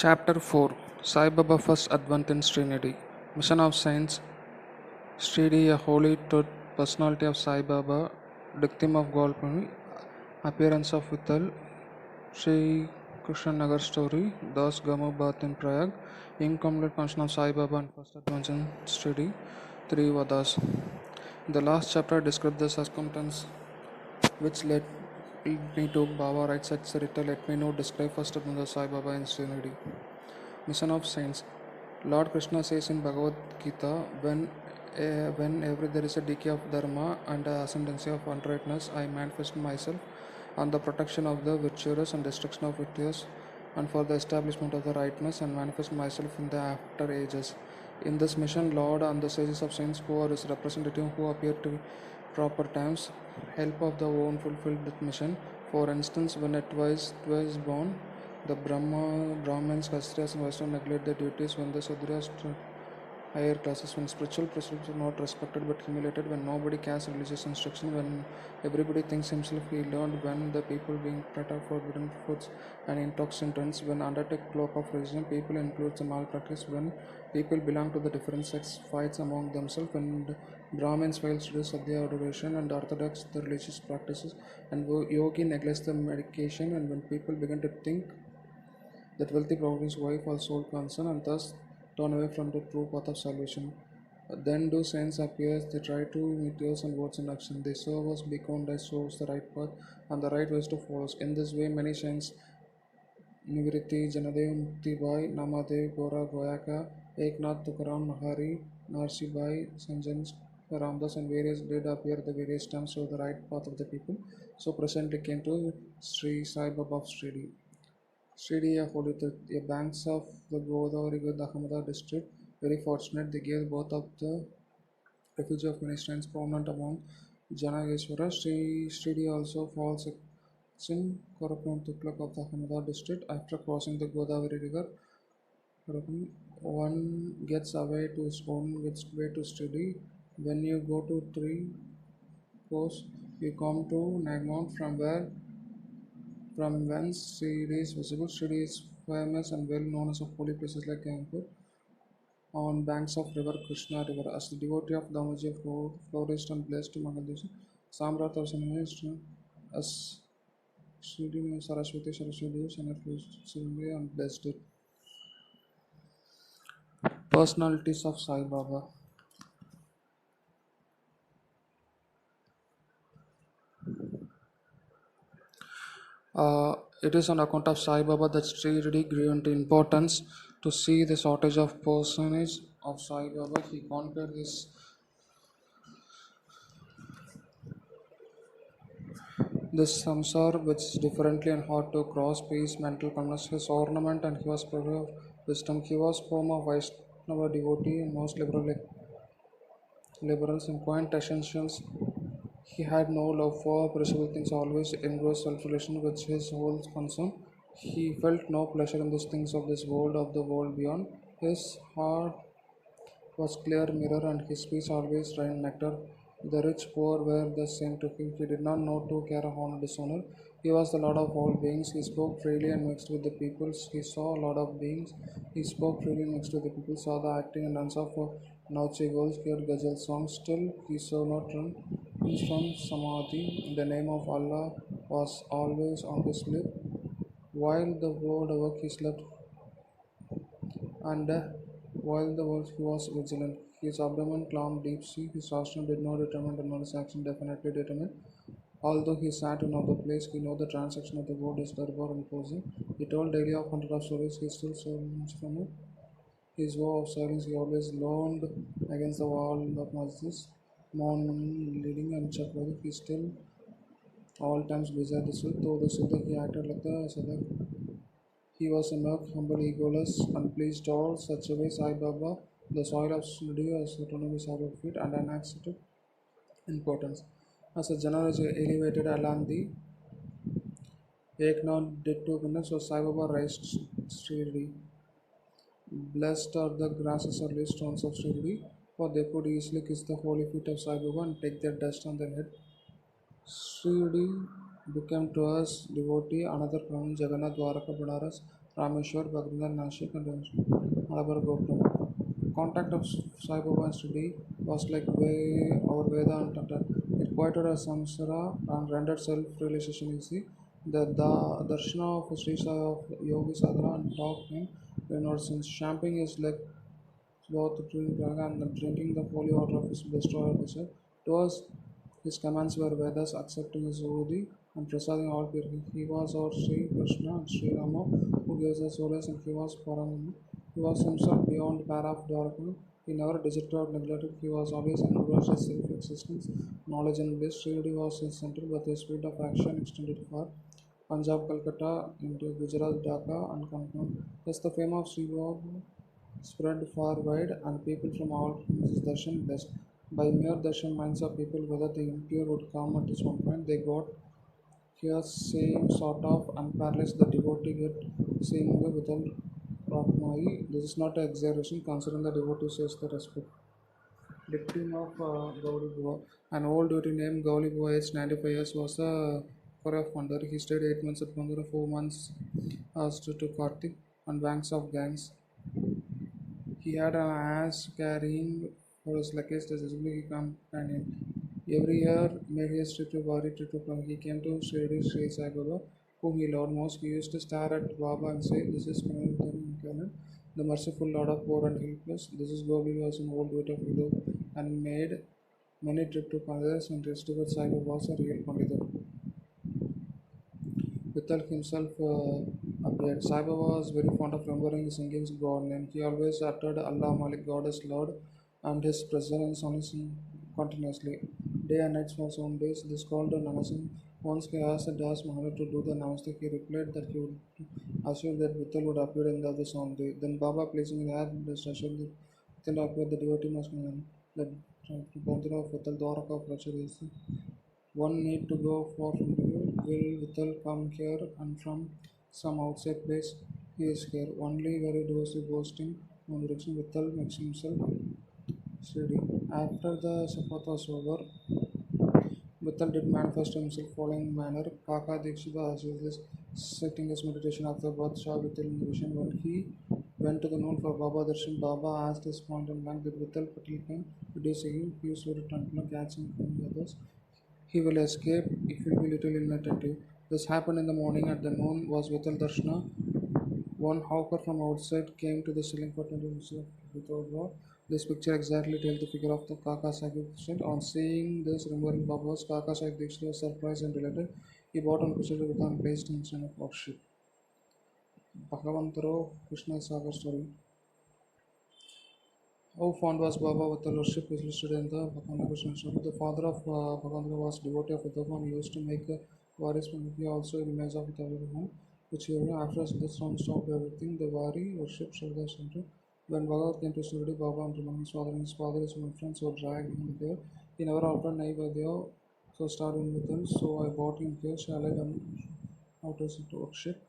Chapter 4 Sai Baba First Advent in Srinidhi Mission of Saints Shri, a holy truth personality of Sai Baba, Dictum of Golpani, Appearance of Vithal, Shri Krishna Nagar Story, Das Gama Bath in Prayag, Incomplete Function of Sai Baba and First Advent in Srinidhi, 3 Vadas. In the last chapter, I described the circumstance which led me to Baba writes Satcharita, let me know describe First Advent of Sai Baba in Srinidhi. Mission of Saints. Lord Krishna says in Bhagavad Gita, when there is a decay of dharma and the ascendancy of uprightness, I manifest myself on the protection of the virtuous and destruction of virtuous, and for the establishment of the rightness, and manifest myself in the after ages. In this mission, Lord and the sages of saints who are his representative who appear to be proper times, help of the own fulfilled that mission. For instance, when it was born, the Brahmins, Kshatriyas and Vaishnavas neglect their duties when the Sudras higher classes, when spiritual precepts are not respected but humiliated, when nobody cares religious instruction, when everybody thinks himself he learned, when the people being prepared for forbidden foods and intoxicants, when under the cloak of religion people influence the malpractice, when people belong to the different sects fights among themselves, when the Brahmins fails to do sadhya adoration and Orthodox the religious practices, and yogi neglects the medication, and when people begin to think that wealthy provides wife or sole concern and thus turn away from the true path of salvation. Then do saints appear, they try to meet us and words in action. They serve us, become they shows the right path and the right ways to follow. In this way, many saints Nivritti, Janadev, Muktibai, Namadev, Gora, Goyaka, Eknath, Tukaram, Nahari, Narsibai, Sanjan, Ramdas, and various did appear the various times to the right path of the people. So presently came to Sri Sai Baba of Shri. Shri, a holy truth, a banks of the Godavari with Ahmedabad district, very fortunate they gave both of the refuge of many shrines prominent among Janageshwara. Shri also falls in Korapan Tuklak of the Ahmedabad district. After crossing the Godavari river, one gets away to his own gets way to Shri. When you go to three course, you come to Nagmount from whence Shri is visible. Shri is famous and well known as a holy places like Kampur on banks of river Krishna river. As the devotee of Damaji flourished and blessed to Mangadesh, Samrat of Sanmay as Shri Saraswati and Shri and blessed it. Personalities of Sai Baba. It is on account of Sai Baba that Sri really grew into importance. To see the shortage of personage of Sai Baba, he conquered this samsar, which is differently and hard to cross, peace, mental calmness, his ornament, and he was pure of wisdom. He was form of Vaishnava devotee and most liberals and quintessentials. He had no love for perishable things, always engrossed self-relation with his whole concern. He felt no pleasure in these things of the world beyond. His heart was clear mirror and his speech always rained nectar. The rich poor were the same to him. He did not know to care honor dishonor. He was the Lord of all beings. He spoke freely and mixed with the peoples. He saw a lot of beings. He spoke freely and mixed with the people. Saw the acting and dance of Nauchi girls, heard ghazal songs. Still, he saw not run from Samadhi. The name of Allah was always on his lip. While the world awoke, he slept and while the world he was vigilant. His abdomen calm deep sea, his rostrum did not determine, nor his action definitely determined. Although he sat in another place, he know the transaction of the world is therefore imposing. He told daily of hundred of stories, he still so much from it. His vow of silence he always leaned against the wall of Masjid, mourning, leading and Chakradi. He still all times beside the Sud, though the Siddha he acted like the Sadak. He was a meek, humble, egoless, and pleased all such a way Sai Baba, the soil of studio as autonomy Sai feet and an accepted importance. As a general is elevated along the Eknath did to goodness, so Sai Baba raised Shri. Blessed are the grasses or leaf stones of Shri, for they could easily kiss the holy feet of Sai Baba and take their dust on their head. Shri became to us devotee, another from Jagannath Dwaraka Banaras, Rameshwar, Baghdad, Nashik, and Malabar Gopram. Contact of Sai Baba and Shri was like way our Veda and Tata. It quieted a samsara and rendered self-realization easy. The darshana of Sri Sai of Yogi Sadhana and talk him when since champing is like both between Praga and drinking the holy water of his destroyer desert. Towards his commands were Vedas accepting his Udi and prasading all people. He was our Sri Krishna and Sri Rama who gives us solace and he was Param. He was himself beyond para of Dwarka. He never deserted or neglected. He was always encouraged his self-existence, knowledge and bliss. Sri was his center, but the speed of action extended far. Punjab, Calcutta, into Gujarat, Dhaka, and Kanpur. Thus, the fame of Sri spread far wide, and people from all places darshan blessed. By mere darshan, minds of people, whether the impure would come at this one point, they got here same sort of unparalleled the devotee get seeing the without Ratmai. This is not an exaggeration considering the devotee says the respect. Victim of Gauli Bua. An old devotee named Gauli Bua, aged 95 years, was a choreographer wonder. He stayed 8 months at Bandura, 4 months to Kartik on banks of gangs. He had an ass carrying for his luggage as his big companion. Every year, made his trip to Bari trip to Pune. He came to Sri Sai Baba, whom he loved most. He used to stare at Baba and say, "This is Punavitan incarnate, the merciful Lord of poor and helpless. This is Gobi was an old wit of Vidu and made many trips to Pandas and restored Sai Baba was a real Pandita. Vittal himself appeared. Sai Baba was very fond of remembering singing God name. He always uttered Allah Malik, God is Lord, and his presence on his continuously. Day and night for some days. This called Namasim. Once he asked Das Muhammad to do the Namaste, he replied that he would assure that Vittal would appear in the other song day. Then Baba placing his hand assured that Vittal appeared, the devotee must know that Bandira of Vittal Dwaraka of Rachel one need to go far from here. Will Vithal come here and from some outside place? He is here. Only very dozy boasting on direction Vithal makes himself steady. After the Sapat was over, Vithal did manifest himself following manner. Kaka Dikshita is sitting his meditation after birth Shah Vithal in the vision. When he went to the noon for Baba Darshan, Baba asked his point and blank that Vithal Patil can reduce him. He used to return to catch him from the others. He will escape if he will be little inattentive. This happened in the morning. At the noon was Vital Darshana. One hawker from outside came to the ceiling for 20 minutes without war. This picture exactly tells the figure of the Kaka Sahib patient. On seeing this, remembering Baba's Kaka Sahib Dixit was surprised and delighted. He bought on picture with and placed in son of worship. Bhagavantaro Krishna Sagar story. How fond was Baba with the worship is listed in the Bhagavana Krishna story. The father of Bhagavana was devotee of Uddhava and used to make the Varis He also image of Uddhava, which after this round stopped everything. The Vari worship Sharda Center. When Bhagavat came to Shirdi, Baba and his father is my friend, so dragged him there. He never offered Naivadya, so started with him. So I bought him here. Shall I learn how to worship?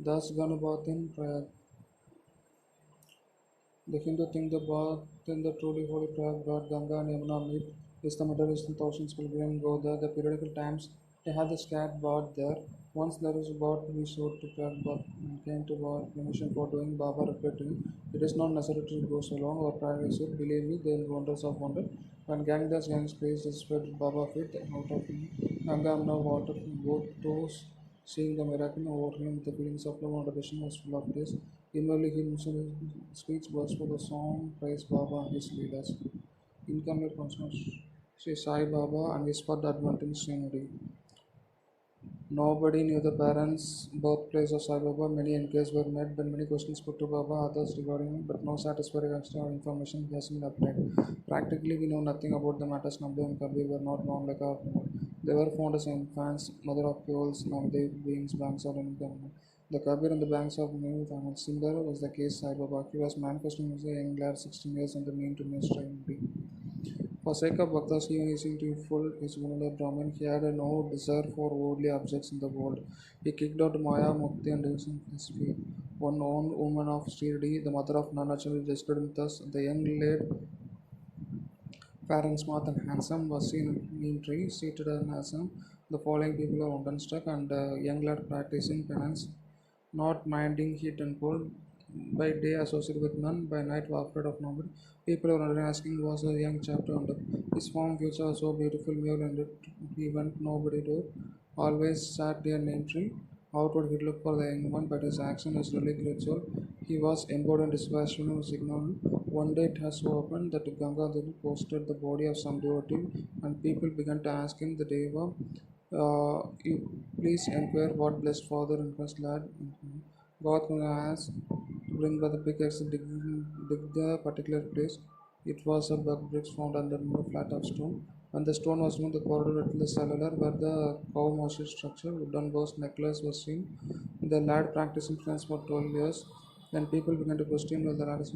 Das Ganabathin Prayag. The Hindu think the bath in the truly holy Prayag where Ganga and Yamuna meet is the materialist and thousands pilgrims go there. The periodical times they have the scat bath there. Once there was a bath we showed to Prayag bath and came to bath permission for doing Baba replied to him. It is not necessary to go so long or Prayag said, believe me, there are wonders of wonder. When gangs praised the spread Baba faith out of him. Ganga Yamuna water from both toes. Seeing the miracle overwhelmed with the feelings of love and adoration was full of this. Inwardly, he himself speaks words for the song, praise Baba and his leaders. Incomplete consonants. Sri Sai Baba and his Pad Adventist Unity. Nobody knew the parents' birthplace of Sai Baba. Many inquiries were made, but many questions put to Baba, others regarding him, but no satisfactory extra information has been obtained. Practically, we know nothing about the matters. Namdev and Kabir were not born like our family. They were found as infants, mother of pupils, Namdev beings, banks of income. The Kabir and the banks of New Tamil. Similar was the case Sai Baba. He was manifesting as a young lad, 16 years, and the mean to minister. For sake of Bhaktas, he using to full his Gunala Brahman, he had no desire for worldly objects in the world. He kicked out Maya, Mukti, and his feet. One own woman of Shri, the mother of Nanachal, described him thus: the young lad, fair and smart and handsome, was seen in tree, seated and handsome. The following people are wonderstruck, and young lad practicing penance. not minding heat and cold. By day associated with none, by night were afraid of nobody. People were already asking, was a young chap turned up. His form future was so beautiful, mule, and he went nobody to. Always sat near name tree. Outward he looked for the young one, but his action was really great soul. He was embodied his passion and signal. One day it has so opened that Ganga Devi posted the body of some devotee, and people began to ask him the Deva, you please inquire what blessed father and first lad. God asked to bring by the pickaxe to dig the particular place. It was a bug bricks found under the flat of stone. When the stone was moved, the corridor to the cellular where the cow mossy structure, wooden boss necklace was seen. The lad practiced in France for 12 years. Then people began to question whether the lad is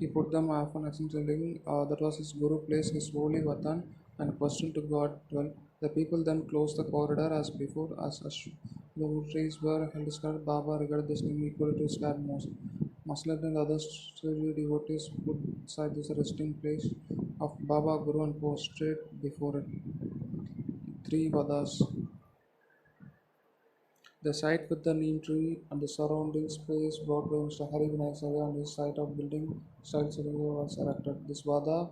he put them off on accidentally. That was his guru place, his holy vatan, and questioned to God 12. The people then closed the corridor as before, the trees were held scared. Baba regarded this name equal to slab most. Muslims and other Shri devotees put aside this resting place of Baba Guru and prostrate before it. Three Vadas. The site with the neem tree and the surrounding space brought by Mr. Hari Vinayak Sarya on his site of building style cylinder was erected. This Vada,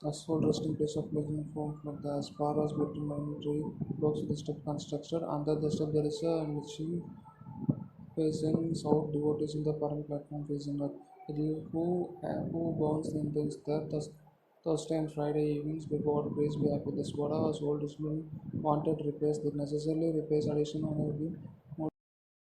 a sole resting place of pleasant form from the as far as built neem tree blocks with the step constructed. Under the step there is a niche facing south, devotees in the current platform facing north. Who burns the incense there? Thursday and Friday evenings before praise be happy. The Swada was old Muslim wanted repairs. The necessarily repairs addition on a view.